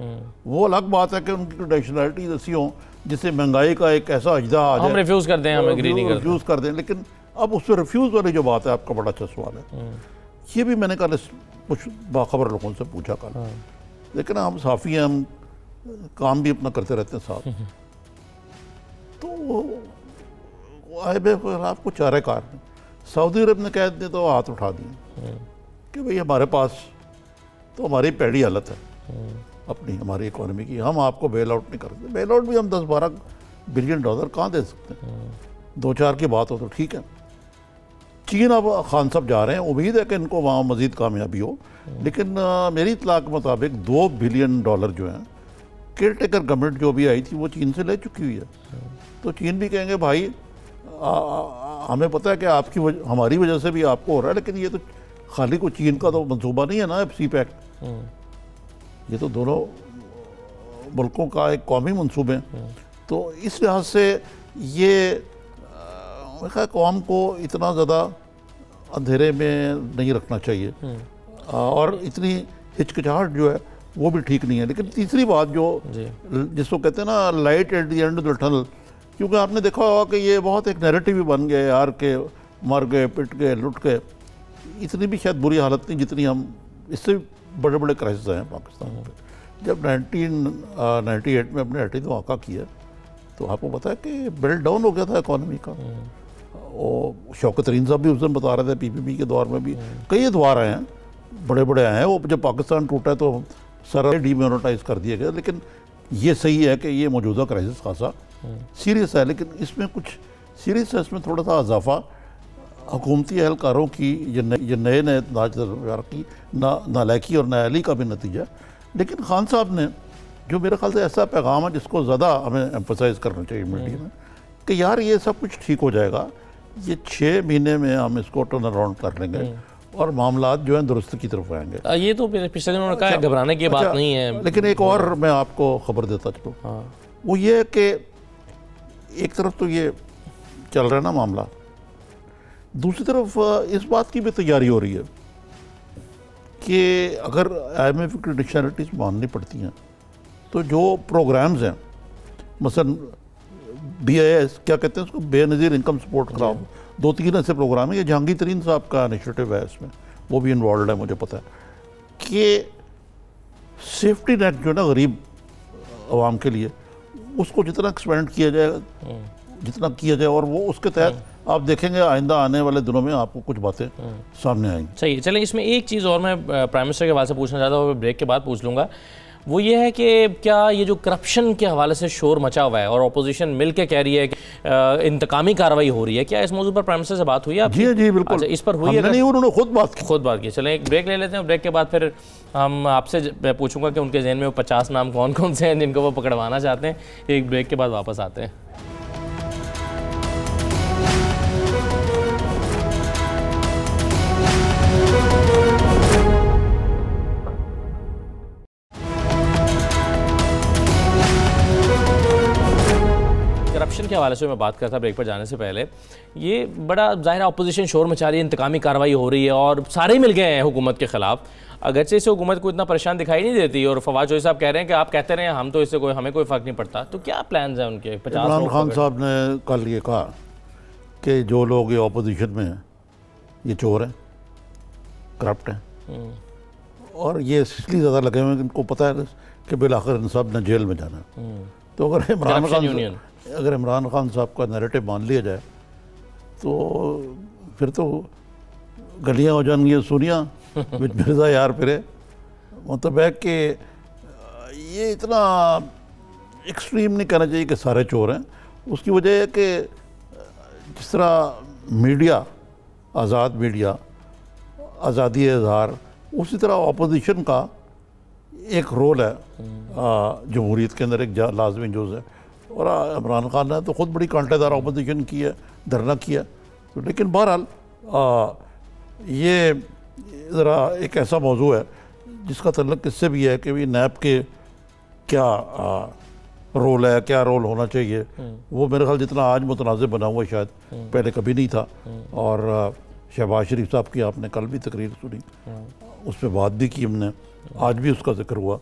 वो अलग बात है कि उनकी कंडीशनलिटीज ऐसी हों जिससे महंगाई का एक ऐसा अजदा आ जाए, हम रिफ्यूज़ कर दें, हम एग्री नहीं करते, रिफ्यूज़ कर दें। लेकिन अब उस पर रिफ्यूज़ वाली जो बात है, आपका बड़ा अच्छा सवाल है, ये भी मैंने कल कुछ बाखबर लोगों से पूछा कल। लेकिन हम साफ़ी हैं, हम काम भी अपना करते रहते हैं साथ। तो IMF के खिलाफ कुछ चारेकार ने, सऊदी अरब ने कह दिया तो हाथ उठा दिए कि भाई हमारे पास तो हमारी पैड़ी हालत है अपनी, हमारी इकोनॉमी की, हम आपको बेल आउट नहीं करते। बेल आउट भी हम 10-12 बिलियन डॉलर कहाँ दे सकते हैं? 2-4 की बात हो तो ठीक है। चीन अब खान साहब जा रहे हैं, उम्मीद है कि इनको वहाँ मज़ीद कामयाबी हो, लेकिन मेरी इत्तला के मुताबिक 2 बिलियन डॉलर जो हैं केयर टेकर गवर्नमेंट जो भी आई थी वो चीन से ले चुकी हुई है। तो चीन भी कहेंगे भाई हमें पता है कि आपकी हमारी वजह से भी आपको हो रहा है, लेकिन ये तो खाली को चीन का तो मंसूबा नहीं है ना FC पैक्ट, ये तो दोनों मुल्कों का एक कौमी मंसूबे हैं। तो इस लिहाज से ये कौम को इतना ज़्यादा अंधेरे में नहीं रखना चाहिए, और इतनी हिचकिचाहट जो है वो भी ठीक नहीं है। लेकिन तीसरी बात जो जिसको कहते हैं ना light at the end of the tunnel, क्योंकि आपने देखा होगा कि ये बहुत एक नैरेटिव ही बन गया यार के मर गए, पिट गए, लुट गए। इतनी भी शायद बुरी हालत नहीं जितनी हम, इससे बड़े बड़े क्राइसिस हैं पाकिस्तान में। जब 1998 में अपने हटी धमाका किया तो आपको पता है कि बेल्ट डाउन हो गया था इकॉनमी का। और शौकत तरीन साहब भी उस दिन बता रहे थे, PPP के दौर में भी कई अदवार आए हैं, बड़े बड़े आए हैं। वो जब पाकिस्तान टूटा है तो सारा डीमोनेटाइज कर दिया गया। लेकिन ये सही है कि ये मौजूदा क्राइसिस खासा सीरियस है, लेकिन इसमें कुछ सीरियस है, इसमें थोड़ा सा इजाफा हुकूमती एहलकारों की ये नए तजर्बार की नालायकी और नाअहली का भी नतीजा। लेकिन खान साहब ने जो मेरे ख्याल से ऐसा पैगाम है जिसको ज़्यादा हमें एम्फसाइज करना चाहिए मीडिया में कि यार ये सब कुछ ठीक हो जाएगा, ये 6 महीने में हम इसको टर्न अराउंड कर लेंगे और मामला जो है दुरुस्त की तरफ आएंगे। ये तो पिछले दिनों ने कहा घबराने की बात नहीं है। लेकिन एक और मैं आपको खबर देता चलूँ, वो ये है कि एक तरफ तो ये चल रहा है ना मामला, दूसरी तरफ इस बात की भी तैयारी हो रही है कि अगर IMF की डिक्शनरीज माननी पड़ती हैं तो जो प्रोग्राम्स हैं, मसलन BIS क्या कहते हैं उसको, बेनज़ीर इनकम सपोर्ट प्रोग्राम, 2-3 ऐसे प्रोग्राम है। ये जहांगीर तरीन साहब का इनिशिएटिव है, इसमें वो भी इन्वॉल्व है, मुझे पता है कि सेफ्टी नेट जो है ना गरीब आवाम के लिए, उसको जितना एक्सपेंड किया जाए, जितना किया जाए, और वो उसके तहत आप देखेंगे आइंदा आने वाले दिनों में आपको कुछ बातें सामने आएंगी। सही है। चलें, इसमें एक चीज़ और मैं प्राइम मिनिस्टर के हवाले से पूछना चाहता हूँ, ब्रेक के बाद पूछ लूँगा। वो ये है कि क्या ये जो करप्शन के हवाले से शोर मचा हुआ है और अपोजिशन मिल के कह रही है कि इंतकामी कार्रवाई हो रही है, क्या इस मौजू पर प्राइम मिनिस्टर से बात हुई है? जी जी बिल्कुल। अच्छा, इस पर हुई है? नहीं, उन्होंने खुद बात की। चलें एक ब्रेक ले लेते हैं, ब्रेक के बाद फिर हम आपसे मैं पूछूंगा कि उनके जहन में वो 50 नाम कौन कौन से हैं जिनको वो पकड़वाना चाहते हैं। एक ब्रेक के बाद वापस आते हैं। करप्शन के हवाले से मैं बात करता ब्रेक पर जाने से पहले, ये बड़ा ज़ाहिर अपोजिशन शोर मचा रही है, इंतकामी कार्रवाई हो रही है और सारे मिल गए हैं हुकूमत के खिलाफ। अगरचे से हुकूमत को इतना परेशान दिखाई नहीं देती और फवाद चौधरी साहब कह रहे हैं कि आप कहते रहे हम तो इससे हमें कोई फ़र्क नहीं पड़ता। तो क्या प्लान है उनके? इमरान खान साहब ने कल ये कहा कि जो लोग ये अपोजिशन में हैं ये चोर हैं, करप्ट हैं, और ये इसलिए ज़्यादा लगे हुए हैं कि इनको पता है कि बिलाखिर इन सब ने जेल में जाना है। तो अगर इमरान खान साहब का नैरेटिव मान लिया जाए तो फिर तो गलियाँ हो जाएंगी सुनियाँ विच मिर्ज़ा यार फिरे। मतलब है कि ये इतना एक्सट्रीम नहीं कहना चाहिए कि सारे चोर हैं। उसकी वजह है कि जिस तरह मीडिया, आज़ाद मीडिया, आज़ादी इज़हार, उसी तरह अपोजिशन का एक रोल है जमहूरियत के अंदर, एक लाजमी जुज़ है। और इमरान खान ने तो ख़ुद बड़ी कांटेदार अपोजिशन की है, धरना किया। तो लेकिन बहरहाल ये ज़रा एक ऐसा मौजू है जिसका तल्लुक़ इससे भी है कि भी नैब के क्या रोल है, क्या रोल होना चाहिए। वो मेरे ख्याल जितना आज मुतनाज़िब बना हुआ शायद पहले कभी नहीं था। और शहबाज शरीफ साहब की आपने कल भी तकरीर सुनी, उस पर बात भी की हमने, आज भी उसका जिक्र हुआ।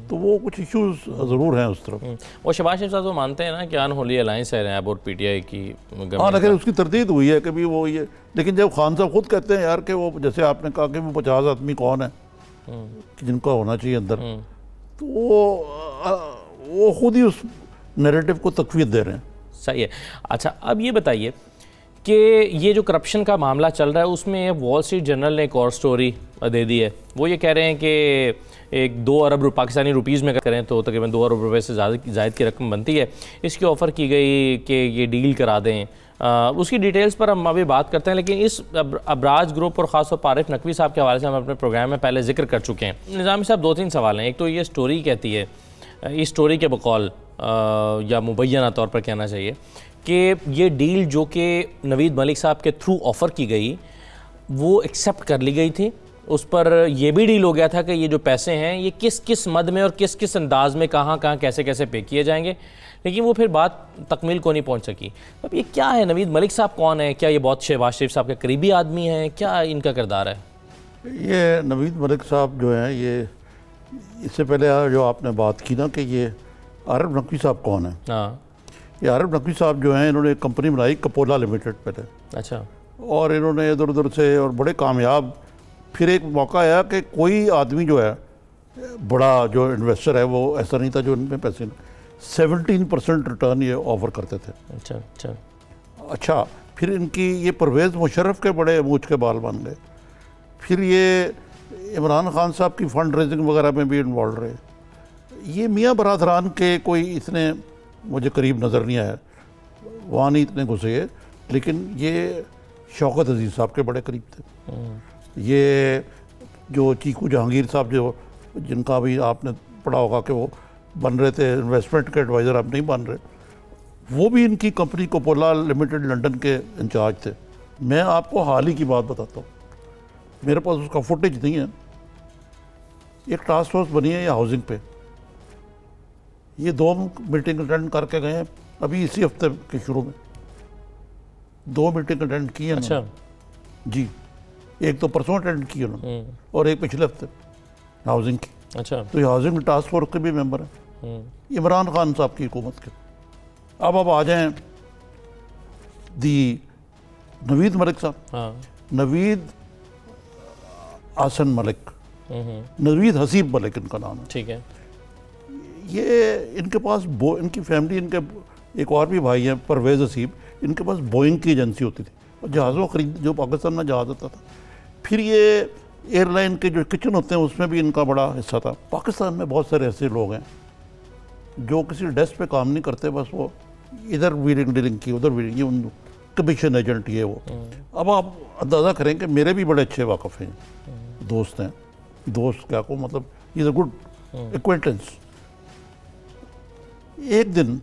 तो वो कुछ इश्यूज ज़रूर हैं उस तरफ। और शहबाज शरीफ साहब तो मानते हैं ना कि अनहोली अलायंस है नैब और PTI की। हाँ, लेकिन उसकी तरदीद हुई है कभी वो ये। लेकिन जब खान साहब खुद कहते हैं यार कि वो, जैसे आपने कहा कि वो 50 आदमी कौन है जिनका होना चाहिए अंदर, तो वो खुद ही उस नैरेटिव को तक़वीत दे रहे हैं। सही है। अच्छा, अब ये बताइए कि ये जो करप्शन का मामला चल रहा है उसमें वॉल स्ट्रीट जर्नल ने एक और स्टोरी दे दी है। वो ये कह रहे हैं कि एक 2 अरब पाकिस्तानी रुपीज़ में करें तो तकरीबन 2 अरब रुपए से ज़ायद की रकम बनती है। इसकी ऑफ़र की गई कि ये डील करा दें। उसकी डिटेल्स पर हम अभी बात करते हैं, लेकिन इस अबराज ग्रुप और ख़ासतौर पर आरिफ नकवी साहब के हवाले से हम अपने प्रोग्राम में पहले जिक्र कर चुके हैं। निज़ामी साहब, 2-3 सवाल हैं। एक तो ये स्टोरी कहती है, इस स्टोरी के बकौल या मुबैना तौर पर कहना चाहिए कि ये डील जो कि नवीद मलिक साहब के थ्रू ऑफ़र की गई वो एक्सेप्ट कर ली गई थी। उस पर यह भी डील हो गया था कि ये जो पैसे हैं ये किस किस मद में और किस किस अंदाज में कहाँ कहाँ कैसे कैसे पे किए जाएंगे, लेकिन वो फिर बात तकमील को नहीं पहुँच सकी। अब ये क्या है? नवीद मलिक साहब कौन है? क्या ये बहुत शहबाज शरीफ साहब के करीबी आदमी हैं? क्या इनका किरदार है? ये नवीद मलिक साहब जो हैं ये इससे पहले जो आपने बात की ना कि ये आरिफ नकवी साहब कौन है। हाँ, ये आरिफ नकवी साहब जो हैं, इन्होंने एक कंपनी बनाई कपोला लिमिटेड पहले। अच्छा। और इन्होंने इधर उधर से और बड़े कामयाब, फिर एक मौका आया कि कोई आदमी जो है बड़ा जो इन्वेस्टर है, वो ऐसा नहीं था जो इनमें पैसे 17% रिटर्न ये ऑफर करते थे। अच्छा अच्छा अच्छा, फिर इनकी ये परवेज़ मुशर्रफ के बड़े मूछ के बाल बन गए। फिर ये इमरान खान साहब की फंड रेजिंग वगैरह में भी इन्वॉल्व रहे। ये मियाँ बरादरान के कोई इतने मुझे करीब नज़र नहीं आया, वहाँ नहीं इतने घुसे, लेकिन ये शौकत अजीज़ साहब के बड़े करीब थे। ये जो चीकू जहांगीर साहब जो जिनका भी आपने पढ़ा होगा कि वो बन रहे थे इन्वेस्टमेंट के एडवाइज़र, अब नहीं बन रहे, वो भी इनकी कंपनी कपोला लिमिटेड लंदन के इंचार्ज थे। मैं आपको हाल ही की बात बताता हूँ, मेरे पास उसका फुटेज नहीं है। एक टास्क फोर्स बनी है ये हाउसिंग पे, ये 2 मीटिंग अटेंड करके गए हैं अभी इसी हफ्ते के शुरू में, 2 मीटिंग अटेंड की है। अच्छा जी, एक तो परसों अटेंड की उन्होंने और एक पिछले हफ्ते हाउसिंग की। अच्छा, तो ये हाउसिंग टास्क फोर्स के भी मेंबर हैं, इमरान खान साहब की हुकूमत के। अब आ जाएं दी नवीद मलिक साहब। हाँ, नवीद आसन मलिक, नवीद हसीब मलिक इनका नाम है। ठीक है। ये इनके पास इनकी फैमिली, इनके एक और भी भाई हैं परवेज़ हसीब, इनके पास बोइंग की एजेंसी होती थी और जहाज़ों खरीद, जो पाकिस्तान में जहाज़ आता था। फिर ये एयरलाइन के जो किचन होते हैं उसमें भी इनका बड़ा हिस्सा था। पाकिस्तान में बहुत सारे ऐसे लोग हैं जो किसी डेस्क पे काम नहीं करते, बस वो इधर वीलिंग डीलिंग की, उधर वीलिंग, ये उन कमीशन एजेंट ये वो। अब आप अंदाज़ा करें कि मेरे भी बड़े अच्छे वाकफ़ हैं, दोस्त हैं, दोस्त क्या को मतलब इज़ अ गुड एक्वेंटेंस। एक दिन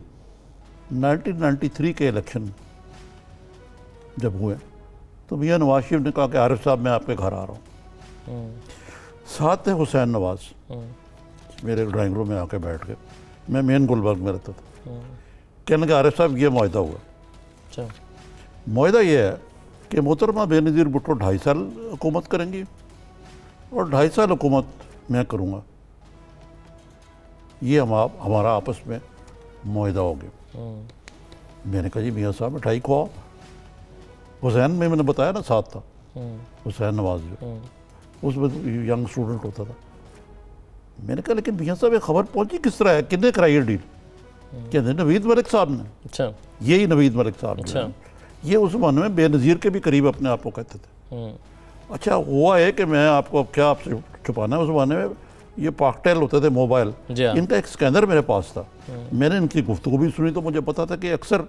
1993 के इलेक्शन जब हुए तो मियाँ नवाज शरीफ ने कहा कि आरिफ साहब मैं आपके घर आ रहा हूँ। साथ थे हुसैन नवाज, मेरे ड्राइंग रूम में आके बैठ के, मैं मेन गुलबर्ग में रहता था। कहने लगे आरिफ साहब ये मुआहदा हुआ। अच्छा, मुआहदा ये है कि मोहतरमा बेनज़ीर भुट्टो 2.5 साल हुकूमत करेंगी और 2.5 साल हुकूमत मैं करूँगा, ये हमारा आपस में मुआहदा हो गया। मैंने कहा जी मियाँ साहब मिठाई खुआओ। हुसैन में मैंने बताया ना साथ था, हुसैन नवाज जो उसमें यंग स्टूडेंट होता था। मैंने कहा लेकिन मियाँ साहब ये खबर पहुंची किस तरह है, किसने कराई है डील? कहते नवीद मलिक साहब ने। अच्छा, यही नवीद मलिक साहब। अच्छा, ये उस ज़माने में बेनज़ीर के भी करीब अपने आप को कहते थे। अच्छा, हुआ है कि मैं आपको अब क्या आपसे छुपाना है, उस ज़माने में ये पाकटेल होते थे मोबाइल, इनका एक स्कैनर मेरे पास था। मैंने इनकी गुफ्तगू भी सुनी तो मुझे पता था कि अक्सर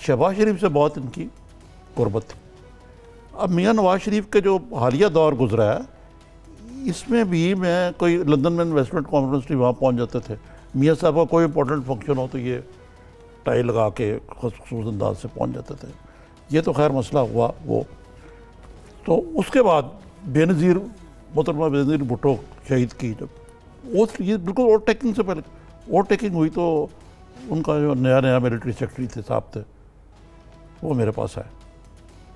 शहबाज शरीफ से बहुत इनकी कुर्बत थी। अब मियाँ नवाज शरीफ के जो हालिया दौर गुजरा है, इसमें भी मैं कोई लंदन में इन्वेस्टमेंट कॉन्फ्रेंस थी, वहाँ पहुँच जाते थे। मियाँ साहब का कोई इंपॉर्टेंट फंक्शन हो तो ये टाई लगा के खूबसूरत अंदाज से पहुँच जाते थे। ये तो खैर मसला हुआ वो। तो उसके बाद बेनज़ीर, मोहतरमा बेनज़ीर भुट्टो शहीद की, जब वो ये बिल्कुल ओवरटेकिंग से पहले ओवरटेकिंग हुई तो उनका जो नया मिलिट्री सेक्रेटरी थे साहब थे, वो मेरे पास आए,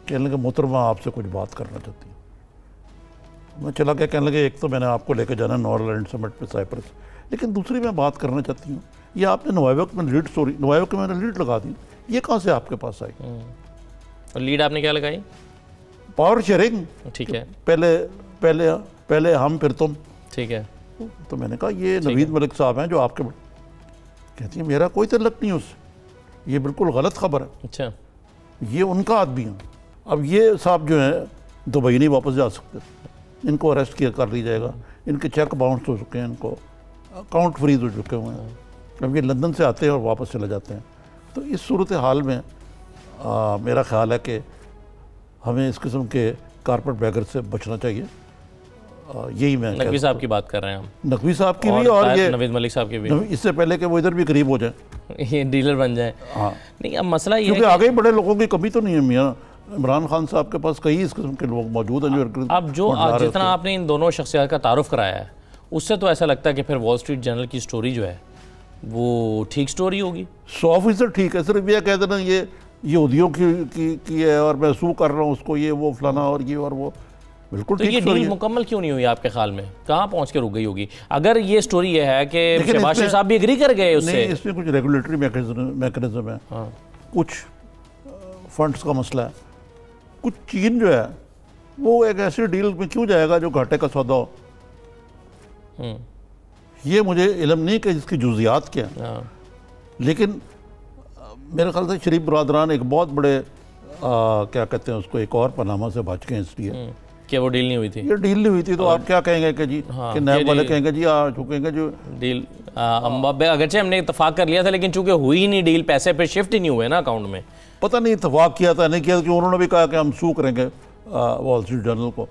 कहने लगे मोहतरमा आपसे कुछ बात करना चाहती हूँ। मैं चला गया, कहने लगे एक तो मैंने आपको लेकर जाना नॉर्लैंड समिट पे साइप्रस, लेकिन दूसरी मैं बात करना चाहती हूँ, ये आपने नुआइवक में लीड, सॉरी नुआइवक में मैंने लीड लगा दी, ये कहाँ से आपके पास आई? और लीड आपने क्या लगाई? Power sharing. ठीक है, पहले हम फिर तुम। ठीक है। तो मैंने कहा ये नवीद मलिक साहब हैं जो आपके, कहती है मेरा कोई तल्लक नहीं उससे, ये बिल्कुल गलत खबर है। अच्छा, ये उनका आदमी है। अब ये साहब जो है दुबई नहीं वापस जा सकते, इनको अरेस्ट किया कर लिया जाएगा, इनके चेक बाउंस हो चुके हैं, इनको अकाउंट फ्रीज हो चुके हुए हैं। अब ये लंदन से आते हैं और वापस चले जाते हैं। तो इस सूरत हाल में मेरा ख्याल है कि हमें इस किस्म के कारपेट बैगर से बचना चाहिए। यही मैं नकवी साहब की बात कर रहे हैं हम, नकवी साहब की भी और ये नवीद मलिक साहब की भी, इससे पहले कि वो इधर भी करीब हो जाए, ये डीलर बन जाए। हाँ, नहीं अब मसला ये है कि आगे बड़े लोगों की कमी तो नहीं है। मियाँ इमरान खान साहब के पास कई इस किस्म के लोग मौजूद हैं जो अब जो जितना आपने इन दोनों शख्सियत का तारुफ कराया है, उससे तो ऐसा लगता है कि फिर वॉल स्ट्रीट जर्नल की स्टोरी जो है वो ठीक स्टोरी होगी। 100% ठीक है। सिर्फ ये कह देना ये यहूदियों की है और मैं सू कर रहा हूँ उसको, ये वो फलाना और ये और वो, बिल्कुल। तो ये डील मुकम्मल क्यों नहीं हुई आपके ख्याल में? कहाँ पहुँच के रुक गई होगी? अगर ये स्टोरी ये है कि शहबाज शरीफ साहब भी एग्री कर गए उससे। इसमें कुछ रेगुलेटरी मैकेनिज्म है, कुछ फंड्स का मसला है, कुछ चीन जो है वो एक ऐसी डील में क्यों जाएगा जो घाटे का सौदा हो। ये मुझे इल्म नहीं कि इसकी जुजियात क्या है, लेकिन मेरे ख्याल से शरीफ बरदरान एक बहुत बड़े क्या कहते हैं उसको, एक और पनामा से बच गए इसलिए कि वो डील नहीं हुई थी। ये डील नहीं हुई थी तो आप क्या कहेंगे कि जी कि नैब वाले कहेंगे जी आ चुकेंगे जो डील अगरचे हमने इतफाक कर लिया था, लेकिन चूंकि हुई ही नहीं डील, पैसे पे शिफ्ट ही नहीं हुए ना अकाउंट में। पता नहीं इतफाक किया था नहीं किया, क्योंकि उन्होंने भी कहा कि हम सू करेंगे वॉल स्ट्रीट जर्नल को।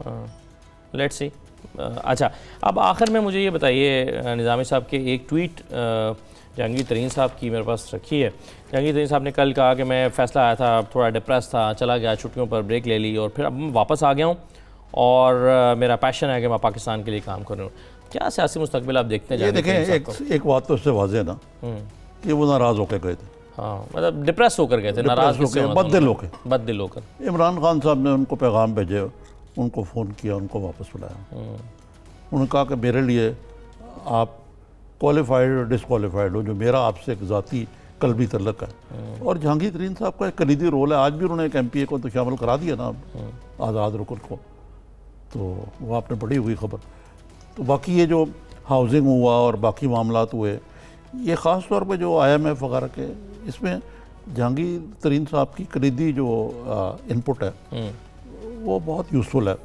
Let's see. अच्छा, अब आखिर में मुझे ये बताइए निज़ामी साहब के एक ट्वीट जहांगीर तरीन साहब की मेरे पास रखी है। जहांगीर तरीन साहब ने कल कहा कि मैं फ़ैसला आया था, थोड़ा डिप्रेस था, चला गया, छुट्टियों पर ब्रेक ले ली और फिर अब मैं वापस आ गया हूँ और मेरा पैशन है कि मैं पाकिस्तान के लिए काम करूँ। क्या सियासी मुस्तकबिल आप देखते हैं? ये देखें, एक बात तो उससे वाज़ेह ना कि वो नाराज़ होकर गए थे। हाँ, मतलब डिप्रेस होकर गए थे, नाराज़ होकर, बददिल होकर। इमरान खान साहब ने उनको पैगाम भेजे, उनको फ़ोन किया, उनको वापस बुलाया। उन्होंने कहा कि मेरे लिए आप क्वालिफाइड और डिसक्वालीफाइड हो, जो मेरा आपसे एक ज़ाती कल्बी तल्लक है। और जहांगीर तरीन साहब का एक कलीदी रोल है। आज भी उन्होंने एक MPA को तो शामिल करा दिया ना आज़ाद रुकन को, तो वो आपने पढ़ी हुई खबर। तो बाकी ये जो हाउसिंग हुआ और बाकी मामलात हुए, ये ख़ास तौर पे जो IMF वगैरह के, इसमें जहांगीर तरीन साहब की कलीदी जो इनपुट है वो बहुत यूज़फुल है।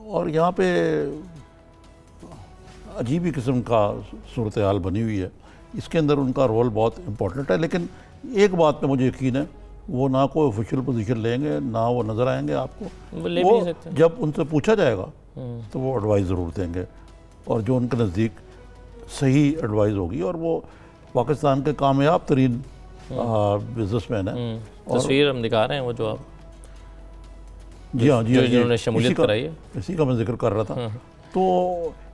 और यहाँ पे अजीब ही किस्म का सूरत हाल बनी हुई है, इसके अंदर उनका रोल बहुत इम्पोर्टेंट है। लेकिन एक बात पे मुझे यकीन है, वो ना कोई ऑफिशियल पोजीशन लेंगे, ना वो नज़र आएंगे आपको। वो जब उनसे पूछा जाएगा तो वो एडवाइस ज़रूर देंगे, और जो उनके नज़दीक सही एडवाइस होगी। और वो पाकिस्तान के कामयाब तरीन बिजनेसमैन है। तस्वीर हम दिखा रहे हैं वो जो आप, जी हाँ, जिन्होंने शमूलियत कराई है, इसी का मैं जिक्र कर रहा था। तो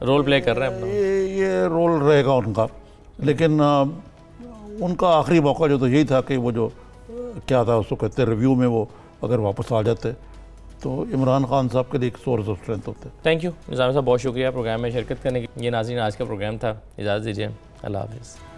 रोल प्ले कर रहे हैं ये रोल रहेगा उनका। लेकिन उनका आखिरी मौका जो तो यही था कि वो जो क्या था उसको कहते रिव्यू में, वो अगर वापस आ जाते तो इमरान खान साहब के लिए एक सोर्स ऑफ स्ट्रेंथ होते। थैंक यू निज़ामी साहब, बहुत शुक्रिया प्रोग्राम में शिरकत करने की। ये नाज़रीन आज का प्रोग्राम था, इजाज़त दीजिए, अल्लाह हाफ़िज़।